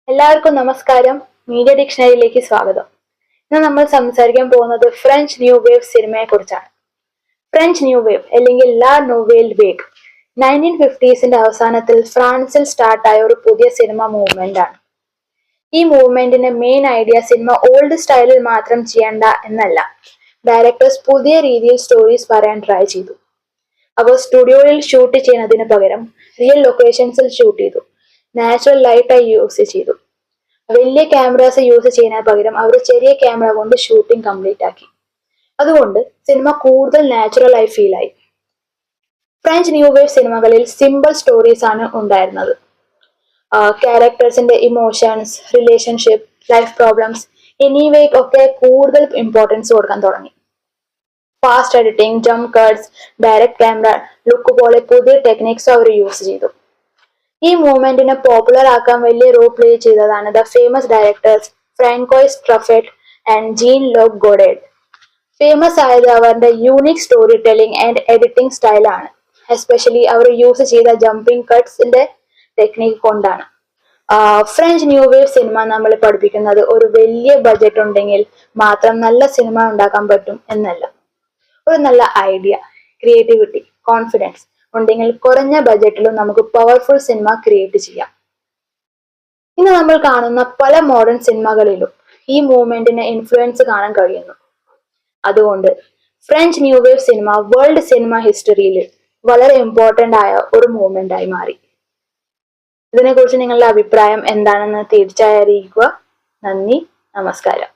എല്ലാവർക്കും നമസ്കാരം. മീഡിയ ഡിക്ഷണറിയിലേക്ക് സ്വാഗതം. ഇന്ന് നമ്മൾ സംസാരിക്കാൻ പോകുന്നത് ഫ്രഞ്ച് ന്യൂ വേവ് സിനിമയെ കുറിച്ചാണ്. ഫ്രഞ്ച് ന്യൂ വേവ് അല്ലെങ്കിൽ ലാ നോവേൽ വേഗ് 1950s അവസാനത്തിൽ ഫ്രാൻസിൽ സ്റ്റാർട്ടായ ഒരു പുതിയ സിനിമ മൂവ്മെന്റ് ആണ്. ഈ മൂവ്മെന്റിന്റെ മെയിൻ ഐഡിയ സിനിമ ഓൾഡ് സ്റ്റൈലിൽ മാത്രം ചെയ്യേണ്ട എന്നല്ല. ഡയറക്ടേഴ്സ് പുതിയ രീതിയിൽ സ്റ്റോറീസ് പറയാൻ ട്രൈ ചെയ്തു. അവർ സ്റ്റുഡിയോയിൽ ഷൂട്ട് ചെയ്യുന്നതിന് പകരം റിയൽ ലൊക്കേഷൻസിൽ ഷൂട്ട് ചെയ്തു. നാച്ചുറൽ ലൈറ്റായി യൂസ് ചെയ്തു. വലിയ ക്യാമറാസ് യൂസ് ചെയ്യുന്നതിന് പകരം അവർ ചെറിയ ക്യാമറ കൊണ്ട് ഷൂട്ടിംഗ് കംപ്ലീറ്റ് ആക്കി. അതുകൊണ്ട് സിനിമ കൂടുതൽ നാച്ചുറൽ ആയി ഫീൽ ആയി. ഫ്രഞ്ച് ന്യൂ വേവ് സിനിമകളിൽ സിമ്പിൾ സ്റ്റോറീസ് ആണ് ഉണ്ടായിരുന്നത്. ക്യാരക്ടേഴ്സിന്റെ ഇമോഷൻസ്, റിലേഷൻഷിപ്പ്, ലൈഫ് പ്രോബ്ലംസ് എന്നിവയ്ക്കൊക്കെ കൂടുതൽ ഇമ്പോർട്ടൻസ് കൊടുക്കാൻ തുടങ്ങി. Fast editing, jump cuts, direct camera look പോലെ പുതിയ ടെക്നിക്സ് അവർ യൂസ് ചെയ്തു. ഈ മൂവ്മെന്റിനെ പോപ്പുലർ ആക്കാൻ വലിയ റോൾ പ്ലേ ചെയ്തതാണ് the famous directors Francois Truffaut and Jean Luc Godard. Famous ആയത് അവരുടെ unique story telling and editing സ്റ്റൈലാണ്. എസ്പെഷ്യലി അവർ യൂസ് ചെയ്ത ജമ്പിംഗ് കട്ട്സിന്റെ ടെക്നിക് കൊണ്ടാണ്. ഫ്രഞ്ച് ന്യൂ വേവ് സിനിമ നമ്മളെ പഠിപ്പിക്കുന്നത് ഒരു വലിയ ബഡ്ജറ്റ് ഉണ്ടെങ്കിൽ മാത്രം നല്ല സിനിമ ഉണ്ടാക്കാൻ പറ്റും എന്നല്ല. ഒരു നല്ല ഐഡിയ, ക്രിയേറ്റിവിറ്റി, കോൺഫിഡൻസ് ഉണ്ടെങ്കിൽ കുറഞ്ഞ ബഡ്ജറ്റിലും നമുക്ക് പവർഫുൾ സിനിമ ക്രിയേറ്റ് ചെയ്യാം. ഇന്ന് നമ്മൾ കാണുന്ന പല മോഡേൺ സിനിമകളിലും ഈ മൂവ്മെന്റിന്റെ ഇൻഫ്ലുവൻസ് കാണാൻ കഴിയുന്നു. അതുകൊണ്ട് French new wave cinema world cinema ഹിസ്റ്ററിയിൽ വളരെ ഇമ്പോർട്ടന്റ് ആയ ഒരു മൂവ്മെന്റ് ആയി മാറി. ഇതിനെക്കുറിച്ച് നിങ്ങളുടെ അഭിപ്രായം എന്താണെന്ന് തീർച്ചയായും അറിയിക്കുക. നന്ദി, നമസ്കാരം.